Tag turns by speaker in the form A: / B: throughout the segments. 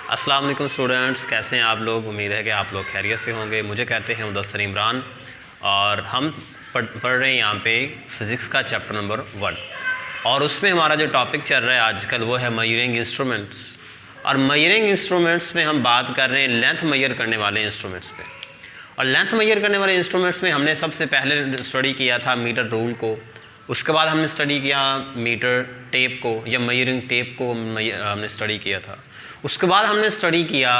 A: अस्सलाम वालेकुम स्टूडेंट्स, कैसे हैं आप लोग। उम्मीद है कि आप लोग खैरियत से होंगे। मुझे कहते हैं मुदस्सिर इमरान और हम पढ़ रहे हैं यहाँ पे फ़िज़िक्स का चैप्टर नंबर 1 और उसमें हमारा जो टॉपिक चल रहा है आजकल वो है मेजरिंग इंस्ट्रूमेंट्स। और मेजरिंग इंस्ट्रूमेंट्स में हम बात कर रहे हैं लेंथ मेजर करने वाले इंस्ट्रूमेंट्स पे। और लेंथ मेजर करने वाले इंस्ट्रूमेंट्स में हमने सबसे पहले स्टडी किया था मीटर रूल को, उसके बाद हमने स्टडी किया मीटर टेप को या मेजरिंग टेप को हमने स्टडी किया था। उसके बाद हमने स्टडी किया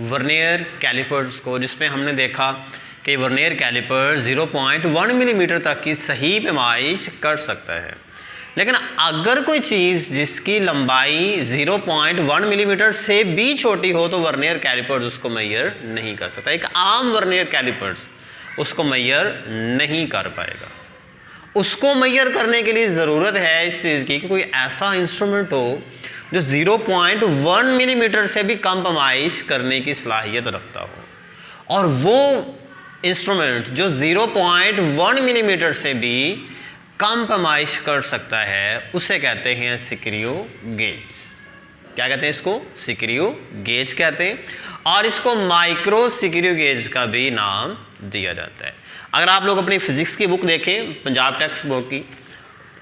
A: वर्नियर कैलिपर्स को, जिसमें हमने देखा कि वर्नियर कैलिपर 0.1 मिलीमीटर तक की सही पैमाइश कर सकता है। लेकिन अगर कोई चीज़ जिसकी लंबाई 0.1 मिलीमीटर से भी छोटी हो तो वर्नियर कैलिपर्स उसको मेजर नहीं कर सकता। एक आम वर्नियर कैलिपर्स उसको मेजर नहीं कर पाएगा। उसको मेजर करने के लिए ज़रूरत है इस चीज़ की कि कोई ऐसा इंस्ट्रूमेंट हो जो 0.1 मिलीमीटर से भी कम पैमाइश करने की सलाहियत रखता हो। और वो इंस्ट्रूमेंट जो 0.1 मिलीमीटर से भी कम पैमाइश कर सकता है उसे कहते हैं स्क्रू गेज। क्या कहते हैं इसको? स्क्रू गेज कहते हैं। और इसको माइक्रो स्क्रू गेज का भी नाम दिया जाता है। अगर आप लोग अपनी फिजिक्स की बुक देखें, पंजाब टेक्स्ट बोर्ड की,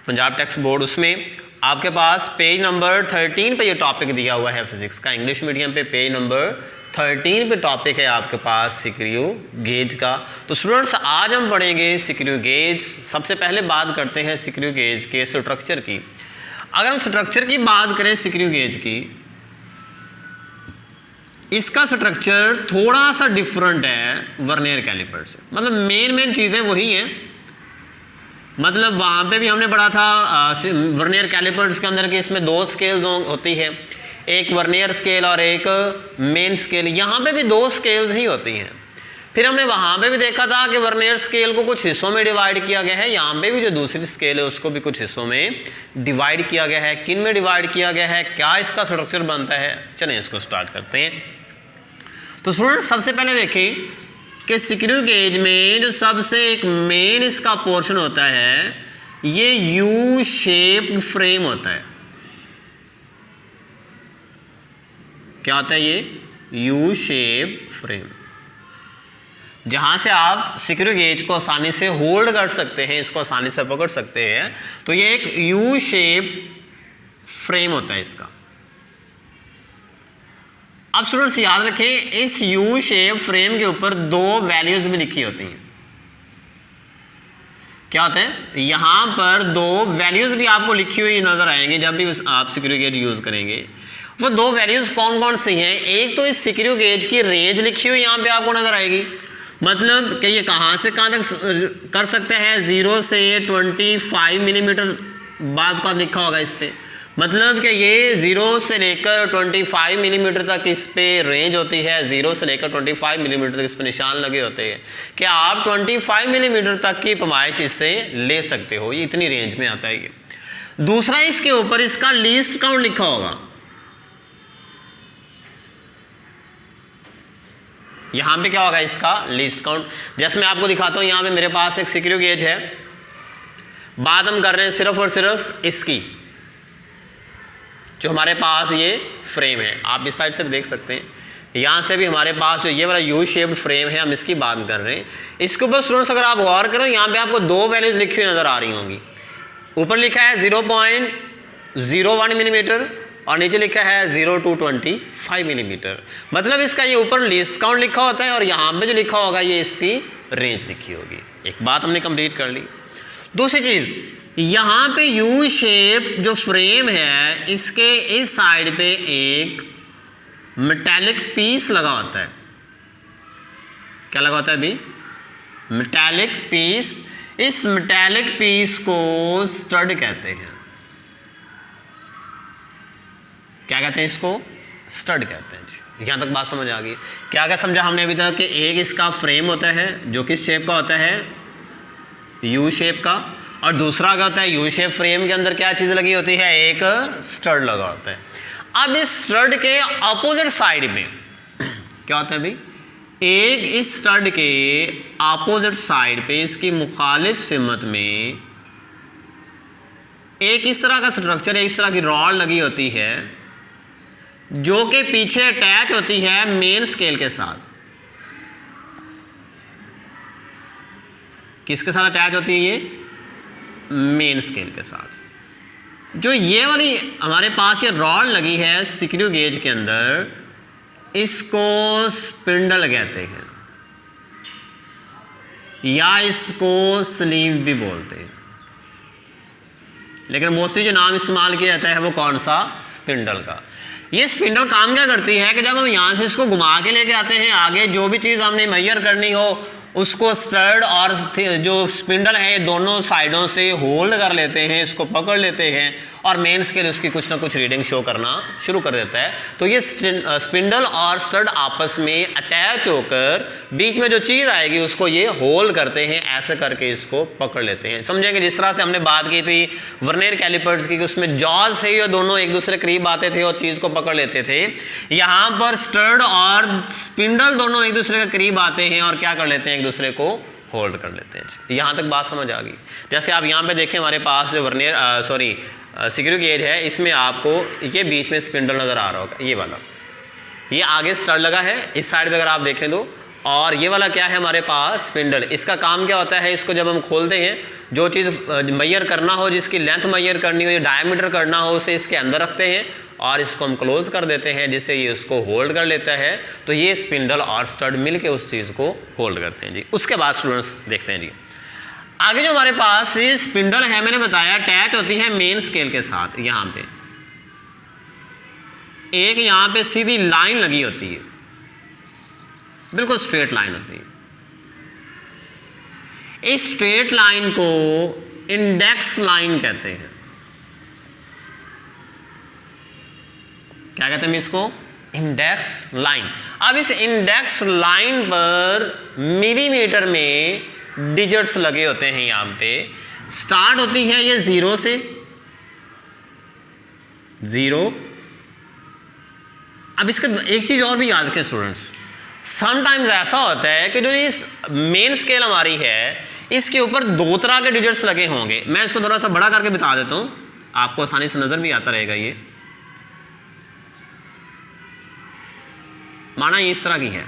A: पंजाब टेक्स्ट बोर्ड, उसमें आपके पास पेज नंबर 13 पे ये टॉपिक दिया हुआ है फिजिक्स का। इंग्लिश मीडियम पे पेज नंबर 13 पे टॉपिक है आपके पास स्क्रू गेज का। तो स्टूडेंट्स आज हम पढ़ेंगे स्क्रू गेज। सबसे पहले बात करते हैं स्क्रू गेज के स्ट्रक्चर की। अगर हम स्ट्रक्चर की बात करें स्क्रू गेज की, इसका स्ट्रक्चर थोड़ा सा डिफरेंट है वर्नियर कैलिपर से। मतलब मेन चीज़ें वही हैं। मतलब वहाँ पे भी हमने पढ़ा था वर्नियर कैलिपर्स के अंदर कि इसमें 2 स्केल्स होती है, एक वर्नियर स्केल और एक मेन स्केल। यहाँ पे भी 2 स्केल्स ही होती हैं। फिर हमने वहाँ पे भी देखा था कि वर्नियर स्केल को कुछ हिस्सों में डिवाइड किया गया है। यहाँ पे भी जो दूसरी स्केल है उसको भी कुछ हिस्सों में डिवाइड किया गया है। किन में डिवाइड किया गया है, क्या इसका स्ट्रक्चर बनता है, चलें इसको स्टार्ट करते हैं। तो स्टूडेंट सबसे पहले देखें कि स्क्रू गेज में जो सबसे एक मेन इसका पोर्शन होता है ये यू शेप्ड फ्रेम होता है। क्या होता है ये? यू शेप्ड फ्रेम, जहां से आप स्क्रू गेज को आसानी से होल्ड कर सकते हैं, इसको आसानी से पकड़ सकते हैं। तो ये एक यू शेप्ड फ्रेम होता है इसका। अब स्टूडेंट्स याद रखें इस यू शेप फ्रेम के ऊपर 2 वैल्यूज भी लिखी होती हैं। क्या होता है? यहां पर 2 वैल्यूज भी आपको लिखी हुई नजर आएंगी जब भी आप स्क्रू गेज यूज करेंगे। वो 2 वैल्यूज कौन कौन सी हैं? एक तो इस स्क्रू गेज की रेंज लिखी हुई यहां पे आपको नजर आएगी। मतलब कि ये कहां से कहां तक कर सकता है, 0 से 25 मिलीमीटर बाज का लिखा होगा इस पे। मतलब कि ये 0 से लेकर 25 मिलीमीटर तक इस पे रेंज होती है। 0 से लेकर 25 मिलीमीटर तक इस पे निशान लगे होते हैं कि आप 25 मिलीमीटर तक की पैमाइश इससे ले सकते हो। ये इतनी रेंज में आता है ये। दूसरा इसके ऊपर इसका लीस्ट काउंट लिखा होगा। यहां पे क्या होगा? इसका लीस्ट काउंट। जैसे मैं आपको दिखाता हूं, यहां पे मेरे पास एक स्क्रू गेज है। बात हम कर रहे हैं सिर्फ और सिर्फ इसकी, जो हमारे पास ये फ्रेम है। आप इस साइड से भी देख सकते हैं, यहाँ से भी हमारे पास जो ये वाला यू शेप्ड फ्रेम है हम इसकी बात कर रहे हैं। इसके ऊपर स्टूडेंट्स अगर आप गौर करें यहाँ पे आपको 2 वैल्यूज लिखी हुई नजर आ रही होंगी। ऊपर लिखा है 0.01 मिलीमीटर और नीचे लिखा है 0 to 25 मिलीमीटर। मतलब इसका ये ऊपर लीस्ट काउंट लिखा होता है और यहाँ पे जो लिखा होगा ये इसकी रेंज लिखी होगी। एक बात हमने कंप्लीट कर ली। दूसरी चीज, यहां पे यू शेप जो फ्रेम है इसके इस साइड पे एक मेटालिक पीस लगा होता है। क्या लगा होता है अभी? Metallic piece. इस मेटालिक पीस को स्टड कहते हैं। क्या कहते हैं इसको? स्टड कहते हैं जी। यहां तक बात समझ आ गई? क्या क्या समझा हमने अभी तक कि एक इसका फ्रेम होता है जो किस शेप का होता है? यू शेप का। और दूसरा क्या होता है? यू शेप फ्रेम के अंदर क्या चीज लगी होती है? एक स्टड लगा होता है। अब इस स्टड के अपोजिट साइड में क्या होता है भाई? एक इस स्टड के अपोजिट साइड पे इसकी मुखालिफ सिमत में एक इस तरह का स्ट्रक्चर है, इस तरह की रॉड लगी होती है जो कि पीछे अटैच होती है मेन स्केल के साथ। किसके साथ अटैच होती है ये? मेन स्केल के साथ। जो ये वाली हमारे पास ये रॉड लगी है स्क्रू गेज के अंदर, इसको स्पिंडल कहते हैं या इसको स्लीव भी बोलते हैं, लेकिन मोस्टली जो नाम इस्तेमाल किया जाता है वो कौन सा? स्पिंडल का। ये स्पिंडल काम क्या करती है कि जब हम यहाँ से इसको घुमा के लेके आते हैं आगे, जो भी चीज़ हमने मेजर करनी हो उसको स्टर्ड और जो स्पिंडल है दोनों साइडों से होल्ड कर लेते हैं, इसको पकड़ लेते हैं और मेन स्केल उसकी कुछ ना कुछ रीडिंग शो करना शुरू कर देता है। तो ये स्पिंडल और स्टड आपस में अटैच होकर बीच में जो चीज़ आएगी उसको ये होल्ड करते हैं, ऐसे करके इसको पकड़ लेते हैं। समझेंगे जिस तरह से हमने बात की थी वर्नियर कैलिपर्स की, उसमें जॉज से ये दोनों एक दूसरे करीब आते थे और चीज़ को पकड़ लेते थे। यहाँ पर स्टड और स्पिंडल दोनों एक दूसरे के करीब आते हैं और क्या कर लेते हैं? एक दूसरे को होल्ड कर लेते हैं। यहाँ तक बात समझ आ गई? जैसे आप यहाँ पे देखें हमारे पास जो वर्नियर स्क्रू गेज है, इसमें आपको ये बीच में स्पिंडल नज़र आ रहा होगा, ये वाला, ये आगे स्टड लगा है इस साइड पे अगर आप देखें तो, और ये वाला क्या है हमारे पास? स्पिंडल। इसका काम क्या होता है? इसको जब हम खोलते हैं, जो चीज़ मैयर करना हो, जिसकी लेंथ मैयर करनी हो या डायमीटर करना हो, उसे इसके अंदर रखते हैं और इसको हम क्लोज कर देते हैं जिससे ये उसको होल्ड कर लेता है। तो ये स्पिंडल और स्टड मिलके उस चीज़ को होल्ड करते हैं जी। उसके बाद स्टूडेंट्स देखते हैं जी आगे जो हमारे पास ये स्पिंडल है, मैंने बताया अटैच होती है मेन स्केल के साथ। यहाँ पे एक यहाँ पे सीधी लाइन लगी होती है, बिल्कुल स्ट्रेट लाइन होती है। इस स्ट्रेट लाइन को इंडेक्स लाइन कहते हैं। क्या कहते हैं इसको? Index line. अब इस इंडेक्स लाइन पर मिलीमीटर में डिजिट्स लगे होते हैं। यहां पे स्टार्ट होती है ये 0 से, 0। अब इसका एक चीज और भी याद रखें स्टूडेंट्स, समटाइम्स ऐसा होता है कि जो इस मेन स्केल हमारी है इसके ऊपर 2 तरह के डिजिट्स लगे होंगे। मैं इसको थोड़ा सा बड़ा करके बता देता हूं, आपको आसानी से नजर भी आता रहेगा। ये माना ये इस तरह की है,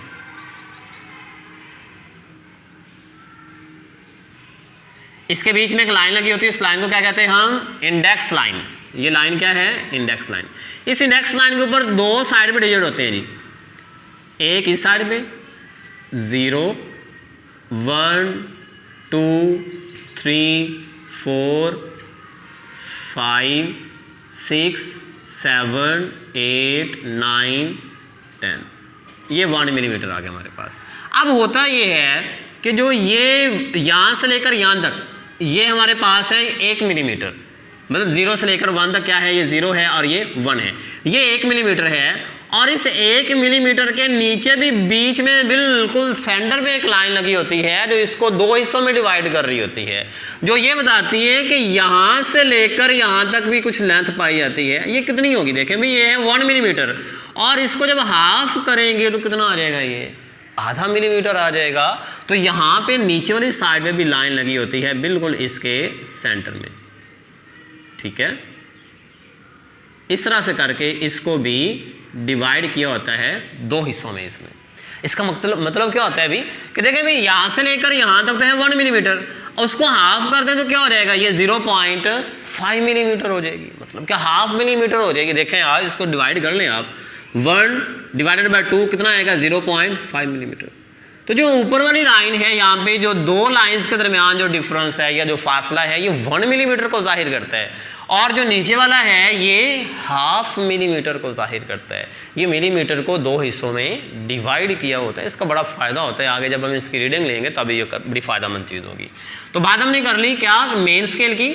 A: इसके बीच में एक लाइन लगी होती है, इस लाइन को क्या कहते हैं हम? Index line. ये लाइन क्या है? Index line. इस इंडेक्स लाइन के ऊपर 2 साइड पे डिजिट होते हैं जी। एक इस साइड पे 0, 1, 2, 3, 4, 5, 6, 7, 8, 9, 10। ये 1 मिलीमीटर आ गया हमारे पास। अब होता ये है कि जो ये यहां से लेकर यहां तक ये हमारे पास है 1 मिलीमीटर, मतलब 0 से लेकर 1 तक क्या है? ये 0 है और ये 1 है। ये 1 मिलीमीटर है और इस 1 मिलीमीटर के नीचे भी बीच में बिल्कुल सेंटर पे एक लाइन लगी होती है जो इसको 2 हिस्सों में डिवाइड कर रही होती है, जो ये बताती है कि यहां से लेकर यहां तक भी कुछ लेंथ पाई जाती है। ये कितनी होगी? देखें भाई, ये है 1 मिलीमीटर और इसको जब हाफ करेंगे तो कितना आ जाएगा? ये आधा मिलीमीटर आ जाएगा। तो यहाँ पे नीचे वाली साइड में भी लाइन लगी होती है बिल्कुल इसके सेंटर में, ठीक है। इस तरह से करके इसको भी डिवाइड किया होता है 2 हिस्सों में। इसमें इसका मतलब क्या होता है अभी कि देखें भाई, यहाँ से लेकर यहाँ तक तो है 1 मिलीमीटर, उसको हाफ कर दें तो क्या हो जाएगा? ये 0.5 मिलीमीटर हो जाएगी, मतलब क्या हाफ मिलीमीटर हो जाएगी। देखें आज इसको डिवाइड कर लें आप, 1 डिवाइडेड बाय 2 कितना आएगा? 0.5 मिलीमीटर। तो जो ऊपर वाली लाइन है यहाँ पे, जो 2 लाइंस के दरमियान जो डिफरेंस है या जो फासला है, ये 1 मिलीमीटर को जाहिर करता है, और जो नीचे वाला है ये हाफ मिलीमीटर को जाहिर करता है। ये मिलीमीटर को 2 हिस्सों में डिवाइड किया होता है। इसका बड़ा फ़ायदा होता है, आगे जब हम इसकी रीडिंग लेंगे तभी ये बड़ी फ़ायदेमंद चीज़ होगी। तो बात हमने कर ली क्या? मेन स्केल की।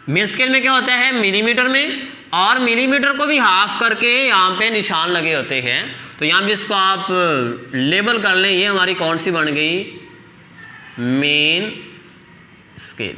A: मेन स्केल में क्या होता है? मिलीमीटर में, और मिलीमीटर को भी हाफ करके यहाँ पे निशान लगे होते हैं। तो यहाँ पे इसको आप लेबल कर लें, ये हमारी कौन सी बन गई? Main scale.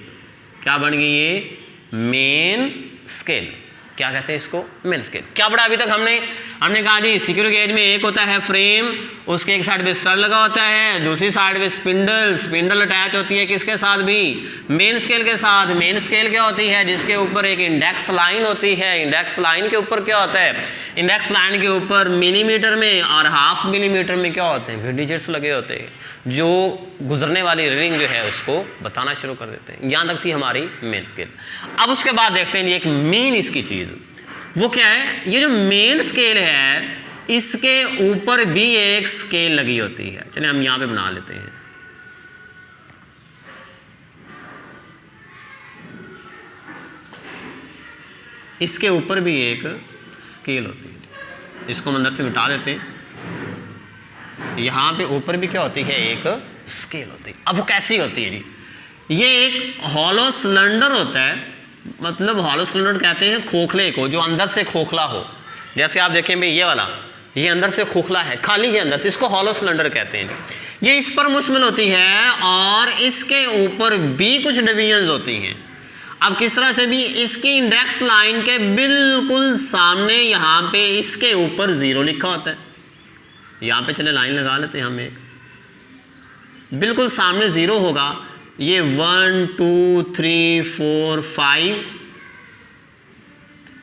A: क्या बन गई ये? Main scale. क्या कहते हैं इसको? Main scale. क्या पढ़ा अभी तक हमने कहा जी सिक्योर गेज में एक होता है फ्रेम, उसके एक साइड पे स्टर लगा होता है, दूसरी साइड पे स्पिंडल अटैच होती है किसके साथ भी? मेन स्केल के साथ। मेन स्केल क्या होती है? जिसके ऊपर एक इंडेक्स लाइन होती है। इंडेक्स लाइन के ऊपर क्या होता है? इंडेक्स लाइन के ऊपर मिलीमीटर में और हाफ मिलीमीटर में क्या होते हैं? डिजिट्स लगे होते हैं जो गुजरने वाली रीडिंग जो है उसको बताना शुरू कर देते हैं। यहाँ तक थी हमारी मेन स्केल। अब उसके बाद देखते हैं एक मेन इसकी चीज़, वो क्या है? ये जो मेन स्केल है इसके ऊपर भी एक स्केल लगी होती है। चलिए हम यहाँ पे बना लेते हैं। इसके ऊपर भी एक स्केल होती है, इसको हम अंदर से मिटा देते हैं। यहाँ पे ऊपर भी क्या होती है? एक स्केल होती है। अब वो कैसी होती है जी? ये एक हॉलो सिलेंडर होता है, मतलब हॉलो सिलेंडर कहते हैं खोखले को, जो अंदर से खोखला हो। जैसे आप देखें भाई ये वाला, ये अंदर से खोखला है, खाली है अंदर से, इसको हॉलो सिलेंडर कहते हैं जी। ये इस पर मुश्तमिल होती है और इसके ऊपर भी कुछ डिवीजन्स होती हैं। अब किस तरह से भी? इसकी इंडेक्स लाइन के बिल्कुल सामने यहाँ पे इसके ऊपर 0 लिखा होता है। यहाँ पे चले लाइन लगा लेते हैं हम एक, बिल्कुल सामने 0 होगा। ये 1 2 3 4 5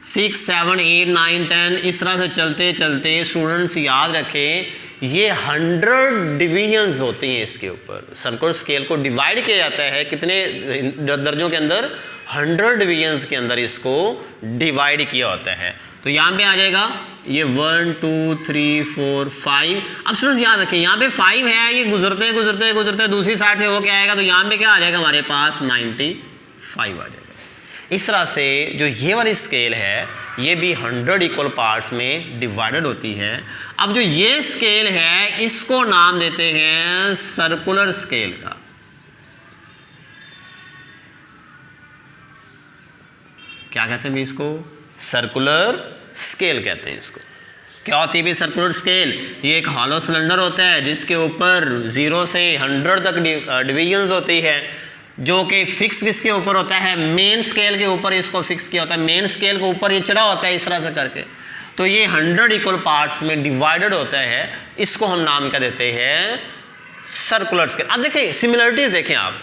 A: 6 7 8 9 10 इस तरह से चलते चलते स्टूडेंट्स याद रखें ये 100 डिवीजन्स होती हैं इसके ऊपर। सर्कुलर स्केल को डिवाइड किया जाता है कितने दर्जों के अंदर? 100 डिवीजन्स के अंदर इसको डिवाइड किया होता है। तो यहाँ पे आ जाएगा ये 1 2 3 4 5। अब स्टूडेंट्स याद रखें यहाँ पे 5 है, ये गुजरते गुजरते गुजरते दूसरी साइड से हो क्या आएगा? तो यहाँ पे क्या आ जाएगा हमारे पास? 95 आ जाएगा। इस तरह से जो ये वाली स्केल है ये भी 100 इक्वल पार्ट्स में डिवाइडेड होती है। अब जो ये स्केल है इसको नाम देते हैं सर्कुलर स्केल का। क्या कहते हैं इसको? सर्कुलर स्केल कहते हैं इसको। क्या होती है सर्कुलर स्केल? ये एक हॉलो सिलेंडर होता है जिसके ऊपर 0 से 100 तक डिवीजन्स होती है, जो कि फिक्स किसके ऊपर होता है? मेन स्केल के ऊपर इसको फिक्स किया होता है। मेन स्केल के ऊपर ये चढ़ा होता है इस तरह से करके, तो ये 100 इक्वल पार्ट्स में डिवाइडेड होता है। इसको हम नाम क्या देते हैं? Circular scale. अब देखिए सिमिलरिटीज देखें आप,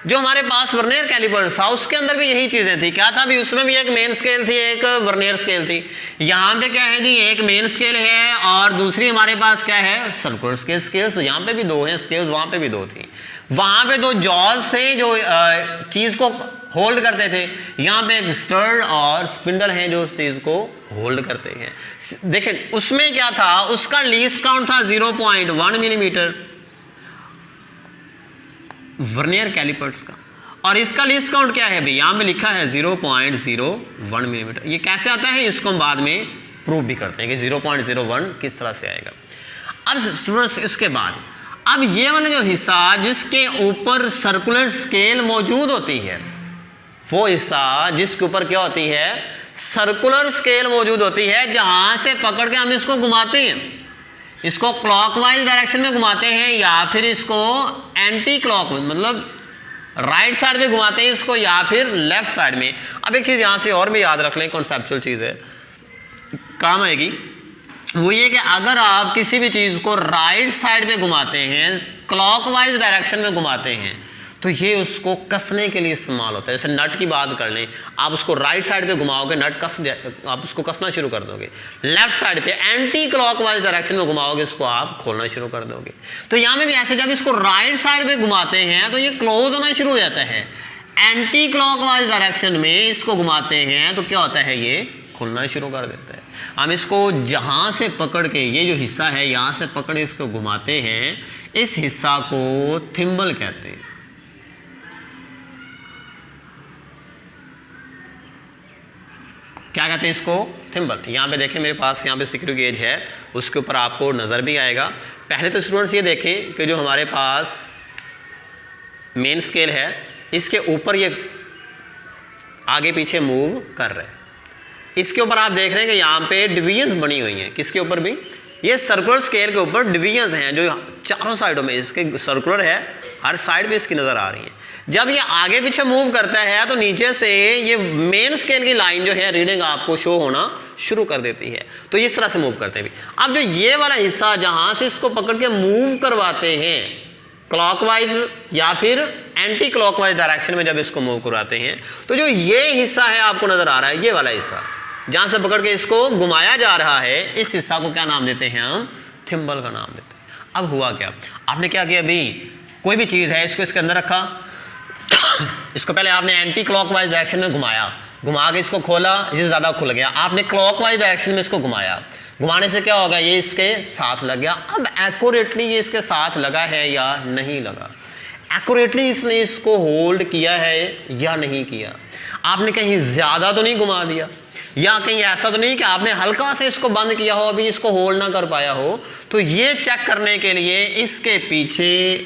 A: जो हमारे पास वर्नियर कैलिपर्स था उसके अंदर भी यही चीज़ें थी। क्या था भी? उसमें भी एक मेन स्केल थी, एक वर्नियर स्केल थी। यहाँ पे क्या है जी? एक मेन स्केल है और दूसरी हमारे पास क्या है? Circular scale. स्केल्स यहाँ पे भी 2 हैं, स्केल्स वहाँ पे भी 2 थी। वहाँ पे 2 जॉज थे जो चीज़ को होल्ड करते थे, यहाँ पे एक स्टर और स्पिंडल है जो चीज़ को होल्ड करते हैं। देखें उसमें क्या था? उसका लीस्ट काउंट था 0.1 मिलीमीटर वर्नियर कैलिपर्स का, और इसका लीस्ट काउंट क्या है भाई? यहाँ पे लिखा है 0.01 मिलीमीटर। ये कैसे आता है इसको हम बाद में प्रूव भी करते हैं कि 0.01 किस तरह से आएगा। अब स्टूडेंट्स इसके बाद अब ये वाला जो हिस्सा जिसके ऊपर सर्कुलर स्केल मौजूद होती है, वो हिस्सा जिसके ऊपर क्या होती है? सर्कुलर स्केल मौजूद होती है, जहां से पकड़ के हम इसको घुमाते हैं, इसको क्लॉकवाइज डायरेक्शन में घुमाते हैं या फिर इसको एंटी क्लॉकवाइज मतलब राइट साइड में घुमाते हैं इसको या फिर लेफ्ट साइड में। अब एक चीज़ यहाँ से और भी याद रख लें, कॉन्सेप्चुअल चीज़ है, काम आएगी। वो ये कि अगर आप किसी भी चीज़ को राइट साइड में घुमाते हैं, क्लॉकवाइज डायरेक्शन में घुमाते हैं, तो ये उसको कसने के लिए इस्तेमाल होता है। जैसे नट की बात कर लें, आप उसको राइट साइड पे घुमाओगे नट आप उसको कसना शुरू कर दोगे, लेफ्ट साइड पे एंटी क्लॉकवाइज डायरेक्शन में घुमाओगे इसको आप खोलना शुरू कर दोगे। तो यहाँ में भी ऐसे जब इसको राइट साइड पे घुमाते हैं तो ये क्लोज होना शुरू हो जाता है, एंटी क्लॉकवाइज डायरेक्शन में इसको घुमाते हैं तो क्या होता है? ये खुलना शुरू कर देता है। हम इसको जहाँ से पकड़ के, ये जो हिस्सा है यहाँ से पकड़ इसको घुमाते हैं, इस हिस्सा को थिम्बल कहते हैं। क्या कहते हैं इसको? थिम्बल। यहाँ पे देखें मेरे पास यहाँ पे सिक्योर गेज है, उसके ऊपर आपको नज़र भी आएगा। पहले तो स्टूडेंट्स ये देखें कि जो हमारे पास मेन स्केल है इसके ऊपर ये आगे पीछे मूव कर रहे हैं। इसके ऊपर आप देख रहे हैं कि यहाँ पे डिवीजन्स बनी हुई हैं। किसके ऊपर भी? ये सर्कुलर स्केल के ऊपर डिवीजन्स हैं जो चारों साइडों में, इसके सर्कुलर है हर साइड पे इसकी नज़र आ रही हैं। जब ये आगे पीछे मूव करता है तो नीचे से ये मेन स्केल की लाइन जो है रीडिंग आपको शो होना शुरू कर देती है। तो इस तरह से मूव करते हैं। अब जो ये वाला हिस्सा जहाँ से इसको पकड़ के मूव करवाते हैं क्लॉकवाइज या फिर एंटी क्लॉकवाइज डायरेक्शन में जब इसको मूव करवाते हैं, तो जो ये हिस्सा है आपको नज़र आ रहा है, ये वाला हिस्सा जहाँ से पकड़ के इसको घुमाया जा रहा है, इस हिस्सा को क्या नाम देते हैं हम? थिम्बल का नाम देते हैं। अब हुआ क्या, आपने क्या किया, अभी कोई भी चीज़ है इसको इसके अंदर रखा, इसको पहले आपने एंटी क्लॉकवाइज डायरेक्शन में घुमाया, घुमा के इसको खोला, इससे ज़्यादा खुल गया, आपने क्लॉकवाइज डायरेक्शन में इसको घुमाया, घुमाने से क्या होगा, ये इसके साथ लग गया। अब एक्यूरेटली ये इसके साथ लगा है या नहीं लगा, एक्यूरेटली इसने इसको होल्ड किया है या नहीं किया, आपने कहीं ज़्यादा तो नहीं घुमा दिया, या कहीं ऐसा तो नहीं कि आपने हल्का से इसको बंद किया हो, अभी इसको होल्ड ना कर पाया हो। तो ये चेक करने के लिए इसके पीछे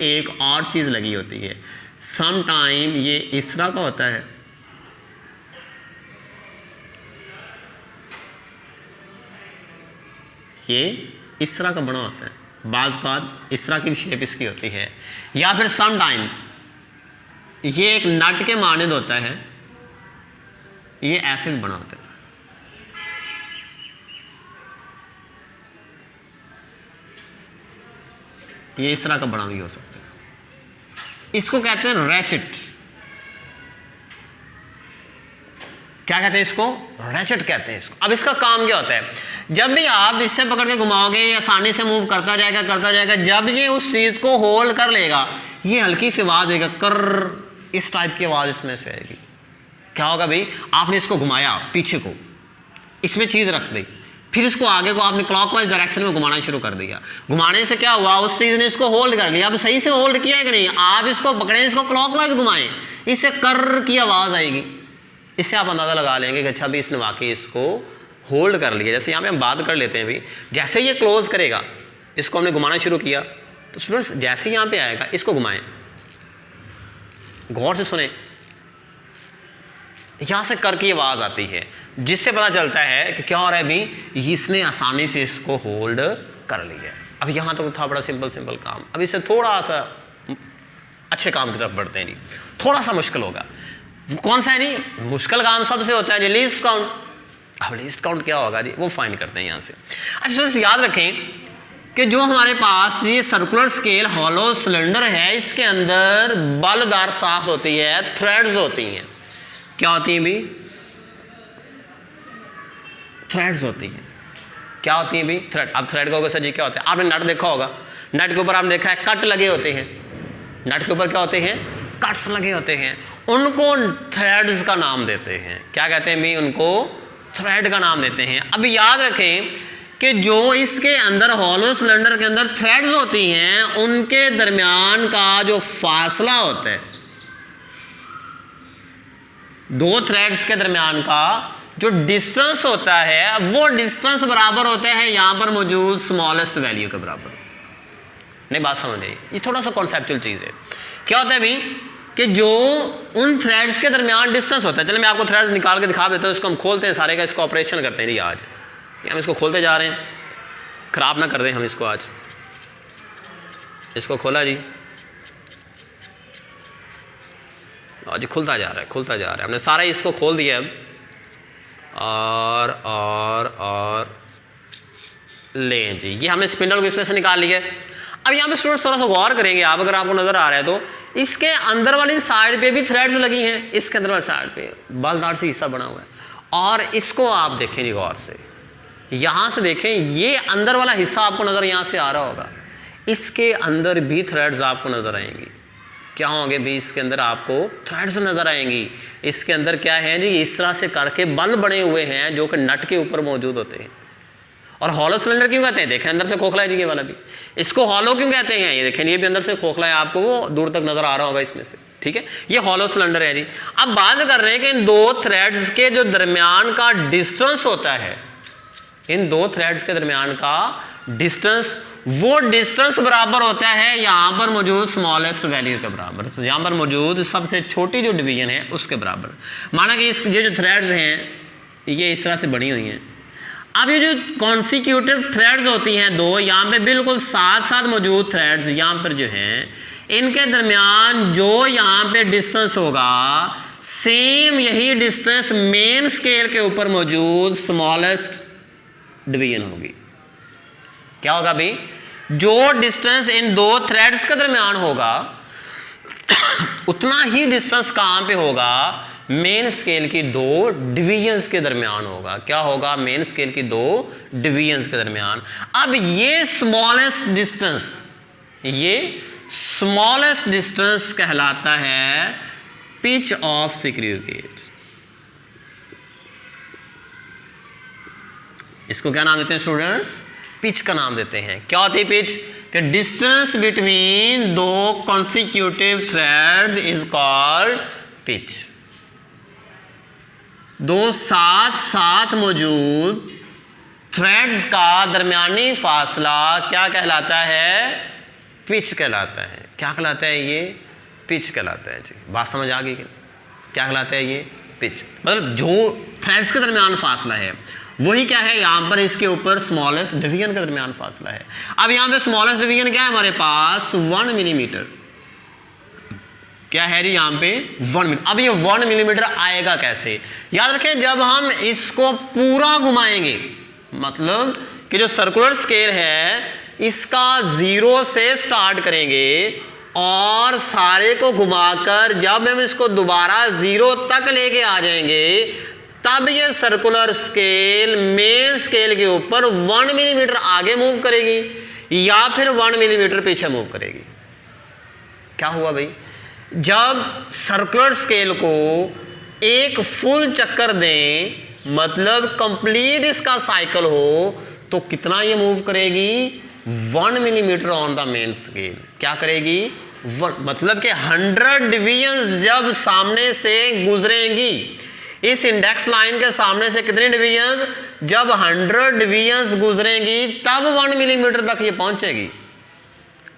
A: एक और चीज़ लगी होती है, सम टाइम ये इस तरह का होता है, ये इस तरह का बना होता है, बाज़ औक़ात इस तरह की शेप इसकी होती है, या फिर सम टाइम्स ये एक नट के मानद होता है, ये ऐसे भी बना होता है। ये इस तरह का बना भी हो सकता है। इसको कहते हैं रैचेट। क्या कहते हैं इसको? रैचेट कहते हैं इसको। अब इसका काम क्या होता है, जब भी आप इससे पकड़ के घुमाओगे ये आसानी से मूव करता जाएगा, जब ये उस चीज को होल्ड कर लेगा, ये हल्की सी आवाज देगा, कर, इस टाइप की आवाज इसमें से आएगी। क्या होगा भाई, आपने इसको घुमाया पीछे को, इसमें चीज रख दी, फिर इसको आगे को आपने क्लॉकवाइज डायरेक्शन में घुमाना शुरू कर दिया, घुमाने से क्या हुआ, उस चीज ने इसको होल्ड कर लिया। अब सही से होल्ड किया है कि नहीं, आप इसको पकड़े, इसको क्लॉकवाइज घुमाएं, इससे कर की आवाज आएगी, इससे आप अंदाजा लगा लेंगे कि अच्छा भी इसने वाकई इसको होल्ड कर लिया। जैसे यहाँ पे हम बात कर लेते हैं भी, जैसे ये क्लोज करेगा, इसको हमने घुमाना शुरू किया, तो स्टूडेंट्स जैसे यहाँ पे आएगा इसको घुमाएं, गौर से सुने, यहाँ से कर की आवाज आती है, जिससे पता चलता है कि क्या हो रहा है अभी, इसने आसानी से इसको होल्ड कर लिया है। अब यहाँ तो था बड़ा सिंपल काम, अब इससे थोड़ा सा अच्छे काम की तरफ बढ़ते हैं जी, थोड़ा सा मुश्किल होगा। वो कौन सा है जी, मुश्किल काम सबसे होता है जी, लीस्ट काउंट। अब लीस्ट काउंट क्या होगा जी, वो फाइंड करते हैं यहाँ से। अच्छा याद रखें कि जो हमारे पास ये सर्कुलर स्केल हॉलो सिलेंडर है, इसके अंदर बलदार साख होती है, थ्रेड्स होती हैं। क्या होती हैं भी, थ्रेड्स होती हैं। क्या होती हैं भी, थ्रेड। अब थ्रेड का सर जी क्या होता है, आपने नट देखा होगा, नट के ऊपर आपने देखा है कट लगे होते हैं, नट के ऊपर क्या होते हैं, कट्स लगे होते हैं, उनको थ्रेड्स का नाम देते हैं। क्या कहते हैं भी, उनको थ्रेड का नाम देते हैं। अब याद रखें कि जो इसके अंदर हॉलो सिलेंडर के अंदर थ्रेड्स होती हैं, उनके दरमियान का जो फासला होता है, दो थ्रेड्स के दरमियान का जो डिस्टेंस होता है, वो डिस्टेंस बराबर होता है यहां पर मौजूद स्मॉलेस्ट वैल्यू के बराबर। नहीं बात समझ रही, ये थोड़ा सा कॉन्सेप्चुअल चीज है। क्या होता है भी कि जो उन थ्रेड्स के दरमियान डिस्टेंस होता है, चलो मैं आपको थ्रेड्स निकाल के दिखा देता हूँ, इसको हम खोलते हैं सारे का, इसको ऑपरेशन करते हैं जी। आज हम इसको खोलते जा रहे हैं, खराब ना कर दें हम इसको। आज इसको खोला जी, और जी खुलता जा रहा है, हमने सारा इसको खोल दिया अब, और लें जी, ये हमने स्पिंडल को इसमें से निकाल लिया। अब यहाँ पे स्टूडेंट्स थोड़ा सा गौर करेंगे आप, अगर आपको नजर आ रहा है तो इसके अंदर वाली साइड पे भी थ्रेड्स लगी हैं, इसके अंदर वाली साइड पे बलदार से हिस्सा बना हुआ है, और इसको आप देखें जी गौर से, यहाँ से देखें, ये अंदर वाला हिस्सा आपको नजर यहाँ से आ रहा होगा, इसके अंदर भी थ्रेड्स आपको नजर आएंगी। क्या होंगे भी, इसके अंदर आपको थ्रेड्स नजर आएंगी। इसके अंदर क्या है जी, इस तरह से करके बल बने हुए हैं जो कि नट के ऊपर मौजूद होते हैं। और हॉलो सिलेंडर क्यों कहते हैं, देखें अंदर से खोखला है जी ये वाला भी, इसको हॉलो क्यों कहते हैं, ये देखें ये भी अंदर से खोखला है, आपको वो दूर तक नजर आ रहा होगा इसमें से, ठीक है, ये हॉलो सिलेंडर है जी। अब बात कर रहे हैं कि इन दो थ्रेड्स के जो दरमियान का डिस्टेंस होता है, इन दो थ्रेड्स के दरमियान का डिस्टेंस, वो डिस्टेंस बराबर होता है यहां पर मौजूद स्मॉलेस्ट वैल्यू के बराबर, यहां पर मौजूद सबसे छोटी जो डिवीजन है उसके बराबर। माना कि ये जो थ्रेड्स हैं ये इस तरह से बनी हुई हैं। अब ये जो कॉन्सिक्यूटिव थ्रेड्स होती हैं दो, यहाँ पे बिल्कुल साथ साथ मौजूद थ्रेड्स यहाँ पर जो हैं, इनके दरमियान जो यहाँ पे डिस्टेंस होगा सेम यही डिस्टेंस मेन स्केल के ऊपर मौजूद स्मॉलेस्ट डिवीजन होगी। क्या होगा भाई? जो डिस्टेंस इन दो थ्रेड्स के दरमियान होगा उतना ही डिस्टेंस कहां पे होगा? मेन स्केल की दो डिवीजन्स के दरमियान होगा। क्या होगा? मेन स्केल की दो डिवीजन्स के दरमियान। अब ये स्मॉलेस्ट डिस्टेंस कहलाता है पिच ऑफ सिक्रूगेट। इसको क्या नाम देते हैं स्टूडेंट्स? पिच का नाम देते हैं। क्या होती है पिच? कि डिस्टेंस बिटवीन दो consecutive threads is called pitch. दो साथ साथ मौजूद थ्रेड्स का दरमियानी फासला क्या कहलाता है? पिच कहलाता है। क्या कहलाता है? ये पिच कहलाता है। जी बात समझ आ गई? क्या कहलाता है ये? पिच। मतलब जो थ्रेड्स के दरमियान फासला है वही क्या है यहाँ पर इसके ऊपर स्मॉलेस्ट डिवीजन के दरमियान फासला है। अब यहाँ पे स्मॉलेस्ट डिवीजन क्या है हमारे पास? 1 मिलीमीटर। क्या है जी यहाँ पे? 1 मिलीमीटर। अब ये 1 मिलीमीटर आएगा कैसे? याद रखें जब हम इसको पूरा घुमाएंगे, मतलब कि जो सर्कुलर स्केल है इसका 0 से स्टार्ट करेंगे और सारे को घुमाकर जब हम इसको दोबारा 0 तक लेके आ जाएंगे तब ये सर्कुलर स्केल मेन स्केल के ऊपर 1 मिलीमीटर आगे मूव करेगी या फिर 1 मिलीमीटर पीछे मूव करेगी। क्या हुआ भाई? जब सर्कुलर स्केल को एक फुल चक्कर दें, मतलब कंप्लीट इसका साइकिल हो, तो कितना ये मूव करेगी? 1 millimetre on the main scale. क्या करेगी? मतलब कि 100 डिवीजन जब सामने से गुजरेंगी, इस इंडेक्स लाइन के सामने से कितनी डिवीजन? जब 100 डिवीजन गुजरेंगी तब 1 मिलीमीटर तक ये पहुंचेगी।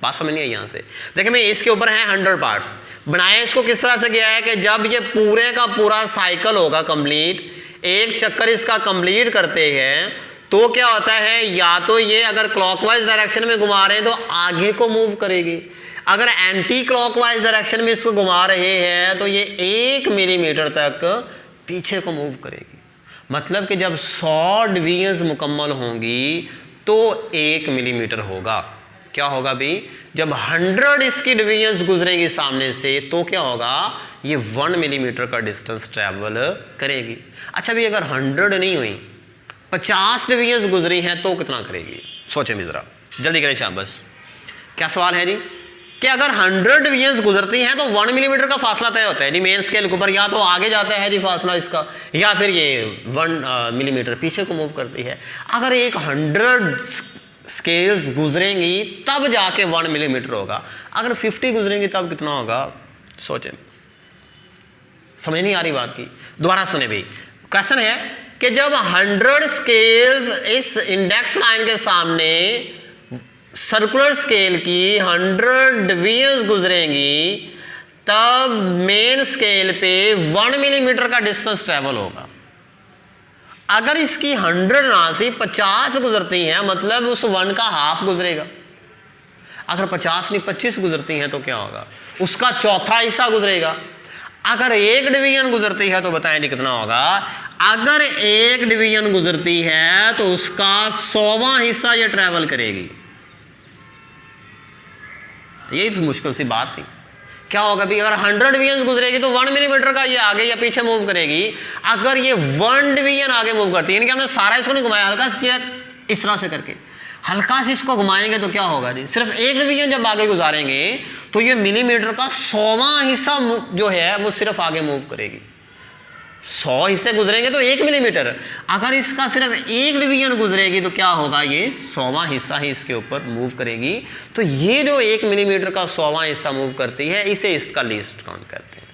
A: बात समझ नहीं आई यहां से? देखिए मैं इसके ऊपर है 100 पार्ट्स बनाए। इसको किस तरह से किया है कि जब ये पूरे का पूरा साइकिल होगा कंप्लीट, एक चक्कर इसका कंप्लीट करते हैं तो क्या होता है? या तो ये अगर क्लॉकवाइज डायरेक्शन में घुमा रहे हैं तो आगे को मूव करेगी, अगर एंटी क्लॉकवाइज डायरेक्शन में इसको घुमा रहे हैं तो ये 1 मिलीमीटर तक पीछे को मूव करेगी। मतलब कि जब 100 डिवीजन्स मुकम्मल होंगी तो 1 मिलीमीटर होगा। क्या होगा भी? जब 100 इसकी डिवीजन्स गुजरेंगी सामने से तो क्या होगा? ये 1 मिलीमीटर का डिस्टेंस ट्रैवल करेगी। अच्छा भी अगर 100 नहीं हुई, 50 डिवीजन्स गुजरी हैं तो कितना करेगी? सोचें भी जरा, जल्दी करें शाबाश। क्या सवाल है जी? कि अगर 100 डिवीजन्स गुजरती हैं तो 1 मिलीमीटर का फासला तय होता है जी मेन स्केल के ऊपर, या तो आगे जाता है जी फासला इसका, या फिर ये 1 मिलीमीटर पीछे को मूव करती है। अगर एक 100 स्केल्स गुजरेंगी तब जाके 1 मिलीमीटर होगा, अगर 50 गुजरेंगी तब कितना होगा? सोचें। समझ नहीं आ रही बात की? दोबारा सुने भाई। क्वेश्चन है कि जब 100 स्केल्स इस इंडेक्स लाइन के सामने सर्कुलर स्केल की 100 डिवीजन्स गुजरेंगी तब मेन स्केल पे 1 मिलीमीटर का डिस्टेंस ट्रेवल होगा। अगर इसकी 100 ना से 50 गुजरती हैं मतलब उस 1 का हाफ गुजरेगा। अगर 50 नहीं 25 गुजरती हैं तो क्या होगा? उसका चौथा हिस्सा गुजरेगा। अगर 1 डिवीजन गुजरती है तो बताएं कितना होगा? अगर 1 डिवीजन गुजरती है तो उसका 100वां हिस्सा ये ट्रेवल करेगी। यही तो मुश्किल सी बात थी। क्या होगा भी? अगर 100 डिवीजन गुजरेगी तो 1 मिलीमीटर का ये आगे या पीछे मूव करेगी। अगर ये 1 डिवीजन आगे मूव करती है, यानी कि हमने सारा इसको नहीं घुमाया, हल्का सा किया इस तरह से करके, हल्का से इसको घुमाएंगे तो क्या होगा जी? सिर्फ 1 डिवीजन जब आगे गुजारेंगे तो ये मिलीमीटर का 100वां हिस्सा जो है वो सिर्फ आगे मूव करेगी। 100 हिस्से गुजरेंगे तो 1 मिलीमीटर, अगर इसका सिर्फ 1 डिवीजन गुजरेगी तो क्या होगा? ये 100वां हिस्सा ही इसके ऊपर मूव करेगी। तो ये जो 1 मिलीमीटर का 100वां हिस्सा मूव करती है इसे इसका लीस्ट काउंट कहते हैं।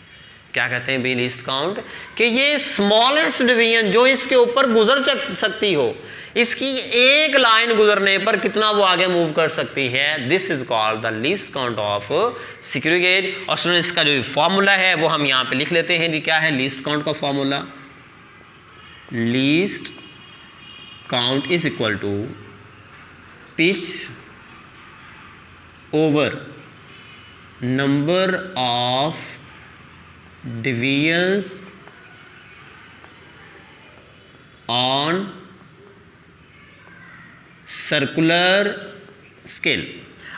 A: क्या कहते हैं भी? Least count. कि ये स्मॉलेस्ट डिवीजन जो इसके ऊपर गुजर सकती हो, इसकी एक लाइन गुजरने पर कितना वो आगे मूव कर सकती है, this is called the least count of screw gauge. और स्टूडेंट इसका जो फॉर्मूला है वो हम यहाँ पे लिख लेते हैं जी। क्या है लीस्ट काउंट का formula? Least count is equal to pitch over number of divisions on circular scale.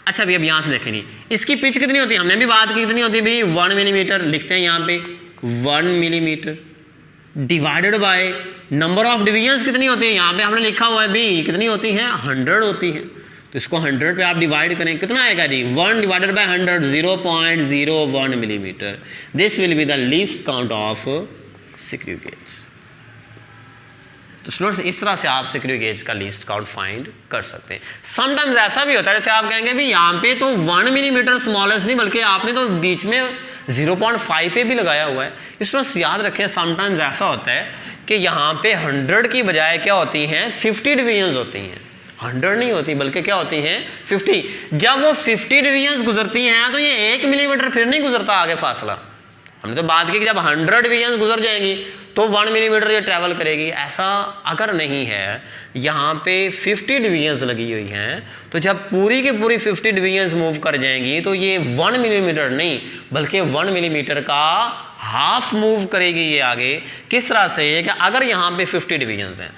A: अच्छा अभी अब यहां से देखें, इसकी पिच कितनी होती है, हमने भी बात की कितनी होती है भाई 1 मिलीमीटर, लिखते हैं यहां पे 1 millimetre divided by number of divisions कितनी होती है, यहां पे हमने लिखा हुआ है भी कितनी होती है 100 होती है। तो इसको 100 पे आप डिवाइड करें कितना आएगा जी 1 divided by 100 0.01 millimetre. This will be the least count of screw gauge. तो स्टूडेंट्स इस तरह से आप स्क्रू गेज का लीस्ट काउंट फाइंड कर सकते हैं। समटाइम्स ऐसा भी होता है जैसे आप कहेंगे भी यहाँ पे तो 1 मिलीमीटर स्मॉलेस्ट नहीं बल्कि आपने तो बीच में 0.5 पे भी लगाया हुआ है। स्टूडेंट्स याद रखें समटाइम्स ऐसा होता है कि यहाँ पे 100 की बजाय क्या होती हैं 50 डिवीजन्स होती हैं, 100 नहीं होती बल्कि क्या होती हैं 50। जब वो 50 डिवीजन्स गुजरती हैं तो ये 1 मिलीमीटर फिर नहीं गुजरता आगे फासला। हमने तो बात की कि जब 100 डिवीजन्स गुजर जाएंगी तो 1 मिलीमीटर ये ट्रैवल करेगी। ऐसा अगर नहीं है, यहाँ पे 50 डिवीजन्स लगी हुई हैं तो जब पूरी की पूरी 50 डिवीजन्स मूव कर जाएंगी तो ये 1 मिलीमीटर नहीं बल्कि 1 मिलीमीटर का हाफ मूव करेगी ये आगे। किस तरह से कि अगर यहाँ पे 50 डिवीजन्स हैं,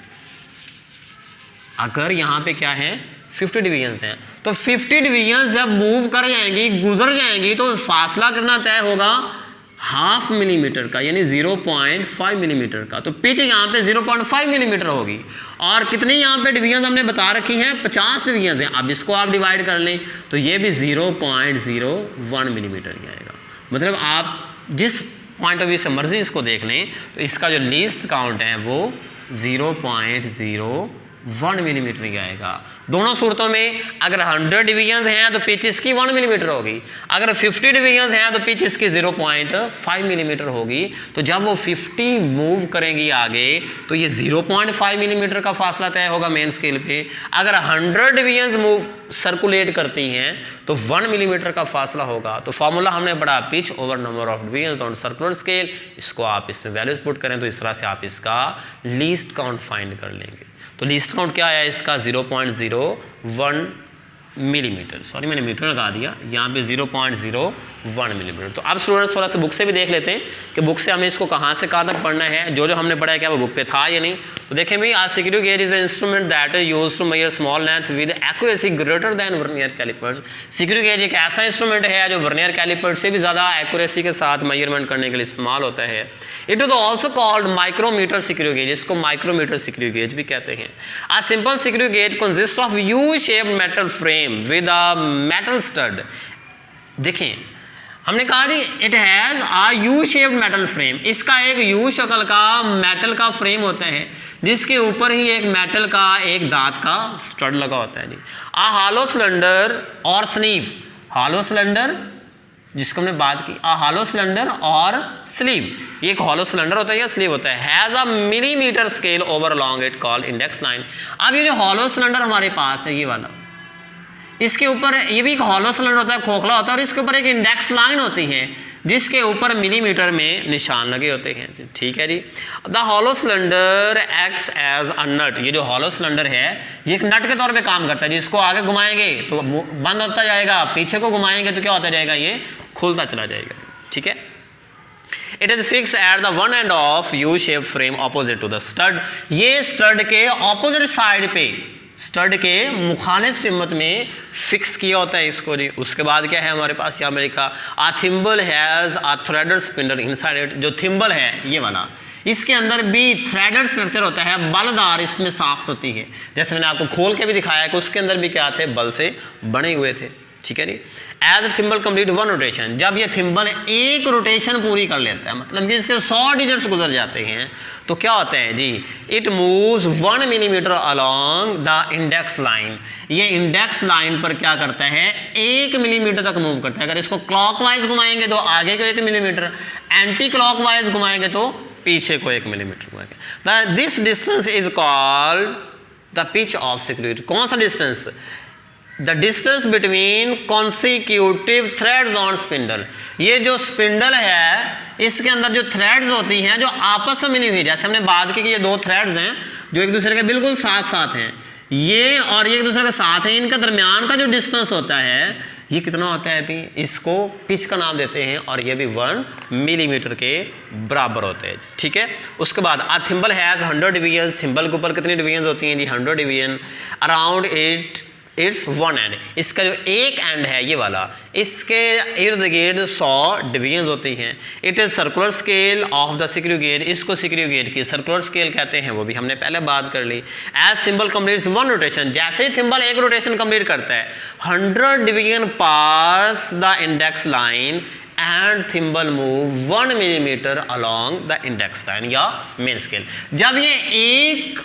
A: अगर यहाँ पे क्या है 50 डिवीजन्स हैं तो 50 डिवीजन्स जब मूव कर जाएंगी गुजर जाएंगी तो फासला कितना तय होगा हाफ मिलीमीटर का यानी 0.5 मिलीमीटर का। तो पिच यहाँ पे 0.5 मिलीमीटर होगी और कितनी यहाँ पे डिवीजन हमने बता रखी हैं 50 डिवीजन हैं। अब इसको आप डिवाइड कर लें तो ये भी 0.01 मिलीमीटर ही आएगा। मतलब आप जिस पॉइंट ऑफ व्यू से मर्जी इसको देख लें तो इसका जो लीस्ट काउंट है वो 0.01 मिलीमीटर ही आएगा। दोनों सूरतों में अगर 100 डिवीजन्स हैं तो पिच इसकी 1 मिलीमीटर होगी, अगर 50 डिवीजन्स हैं तो पिच इसकी 0.5 मिलीमीटर होगी। तो जब वो 50 मूव करेंगी आगे तो ये 0.5 मिलीमीटर का फासला तय होगा मेन स्केल पे। अगर 100 डिवीजन्स मूव सर्कुलेट करती हैं तो 1 मिलीमीटर का फासला होगा। तो फॉर्मूला हमने पढ़ा pitch over number of divisions on circular scale. इसको आप इसमें वैल्यूज पुट करें तो इस तरह से आप इसका लीस्ट काउंट फाइंड कर लेंगे। तो लीस्ट काउंट क्या आया इसका 0.01 मिलीमीटर, सॉरी मैंने मीटर लगा दिया, यहाँ पे 0.01 मिलीमीटर। तो अब स्टूडेंट्स थोड़ा सा बुक से भी देख लेते हैं कि बुक से हमें इसको कहाँ से कहाँ तक पढ़ना है, जो हमने पढ़ा है क्या वो बुक पे था या नहीं। तो देखें भाई आज screw gauge is instrument that is used to measure small length with accuracy greater than vernier callipers. Screw gauge एक ऐसा इंस्ट्रूमेंट है जो वर्नियर कैलिपर से भी ज़्यादा एक्यूरेसी के साथ मेजरमेंट करने के लिए इस्तेमाल होता है। It is also called micrometer screw gauge, इसको माइक्रोमीटर स्क्रू गेज भी कहते हैं। A simple screw gauge consist of U shaped metal frame with a metal stud. देखें हमने कहा जी it has a U shaped metal frame, इसका एक यू शक्ल का मेटल का फ्रेम होता है जिसके ऊपर ही एक मेटल का एक दांत का स्टड लगा होता है जी। अ हॉलो सिलेंडर और स्लीव, हॉलो सिलेंडर जिसको हमने बात की, अ हॉलो सिलेंडर और स्लीव, ये एक हॉलो सिलेंडर होता है या स्लीव होता है, has a millimetre scale over long it called index line. अब ये जो हॉलो सिलेंडर हमारे पास है ये वाला, इसके ऊपर ये भी एक हॉलो सिलेंडर होता है, खोखला होता है और इसके ऊपर एक इंडेक्स लाइन होती है जिसके ऊपर मिलीमीटर में निशान लगे होते हैं। ठीक है जी। The hollow cylinder acts as a nut, ये जो हॉलो सिलेंडर है ये एक नट के तौर पे काम करता है, जिसको आगे घुमाएंगे तो बंद होता जाएगा, पीछे को घुमाएंगे तो क्या होता जाएगा ये खुलता चला जाएगा। ठीक है। It is fix at the one end of U shape frame opposite to the stud, ये स्टड के ऑपोजिट साइड पे, स्टड के मुखालिफ सिमत में फिक्स किया होता है इसको जी। उसके बाद क्या है हमारे पास यहाँ लिखा a thimble has a threaded spindle inside it, जो थिम्बल है ये वाला इसके अंदर भी थ्रेडेड स्ट्रक्चर होता है, बलदार इसमें साफ्त होती है। जैसे मैंने आपको खोल के भी दिखाया कि उसके अंदर भी क्या थे बल से बने हुए थे। ठीक है जी। As a thimble complete one rotation, जब ये थिम्बल एक रोटेशन पूरी कर लेता है मतलब कि इसके 100 डिजिट्स गुजर जाते हैं तो क्या होता है जी it moves 1 millimetre along the index line, ये इंडेक्स लाइन पर क्या करता है 1 मिलीमीटर तक मूव करता है। अगर इसको क्लॉकवाइज घुमाएंगे तो आगे को 1 मिलीमीटर, एंटी क्लॉकवाइज घुमाएंगे तो पीछे को 1 मिलीमीटर घुमाएंगे। This distance is called the pitch of screw. कौन सा distance? The distance between consecutive threads on spindle, ये जो स्पिंडल है इसके अंदर जो थ्रेड्स होती हैं जो आपस में मिली हुई, जैसे हमने बात की कि ये 2 थ्रेड्स हैं जो एक दूसरे के बिल्कुल साथ साथ हैं, ये और ये एक दूसरे के साथ हैं, इनका दरमियान का जो डिस्टेंस होता है ये कितना होता है अभी, इसको पिच का नाम देते हैं और ये भी 1 मिलीमीटर के बराबर होते हैं, ठीक है। उसके बाद अ थिम्बल हैज़ 100 डिवीजन, थिम्बल के ऊपर कितनी डिवीजन होती हैं जी, 100 division. Around its one and, इसका जो एक एंड है ये वाला, इसके इर्द गिर्द 100 डिवीजन होती हैं। It is circular scale of the screw gauge, इसको सिक्रू गेज की सर्कुलर स्केल कहते हैं, वो भी हमने पहले बात कर ली। एज थिम्बल कंप्लीट्स 1 रोटेशन, जैसे ही थिम्बल एक रोटेशन कंप्लीट करता है 100 division pass the index line and thimble move 1 millimetre along the index line या मेन स्केल। जब ये एक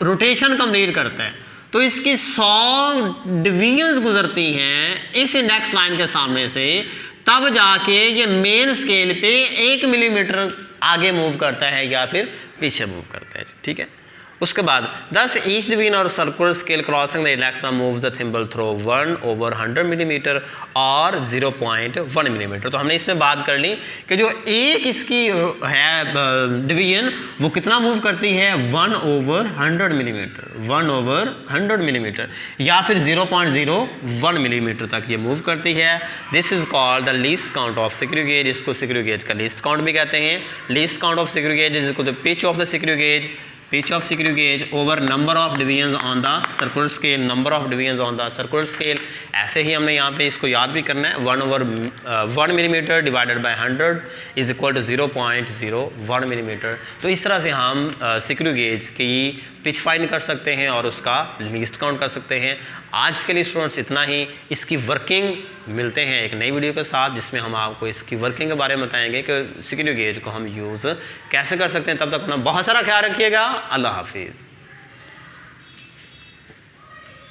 A: रोटेशन कंप्लीट करता है तो इसकी 100 डिवीजन्स गुजरती हैं इस इंडेक्स लाइन के सामने से, तब जाके ये मेन स्केल पे 1 मिलीमीटर आगे मूव करता है या फिर पीछे मूव करता है, ठीक है। उसके बाद दस ईच डिवीजन और circular scale crossing the index moves the thimble through 1/100 millimetre और 0.1 मिलीमीटर। तो हमने इसमें बात कर ली कि जो एक इसकी है डिवीजन वो कितना मूव करती है, 1/100 मिलीमीटर, 1/100 मिलीमीटर या फिर 0.01 मिलीमीटर तक ये मूव करती है। This is called the least count of screw gauge, इसको सिक्रू गेज का लीस्ट काउंट भी कहते हैं। Least count of screw gauge is equal to pitch of the screw gauge, pitch of screw gauge over number of divisions on the circular scale, number of divisions on the circular scale। ऐसे ही हमने यहाँ पे इसको याद भी करना है, 1/1 millimetre divided by 100 is equal to 0.01 millimetre. तो इस तरह से हम स्क्रू गेज की पिच फाइंड कर सकते हैं और उसका लीस्ट काउंट कर सकते हैं। आज के लिए स्टूडेंट्स इतना ही, इसकी वर्किंग मिलते हैं एक नई वीडियो के साथ जिसमें हम आपको इसकी वर्किंग के बारे में बताएंगे कि स्क्रू गेज को हम यूज़ कैसे कर सकते हैं। तब तक अपना बहुत सारा ख्याल रखिएगा। अल्लाह हाफिज़।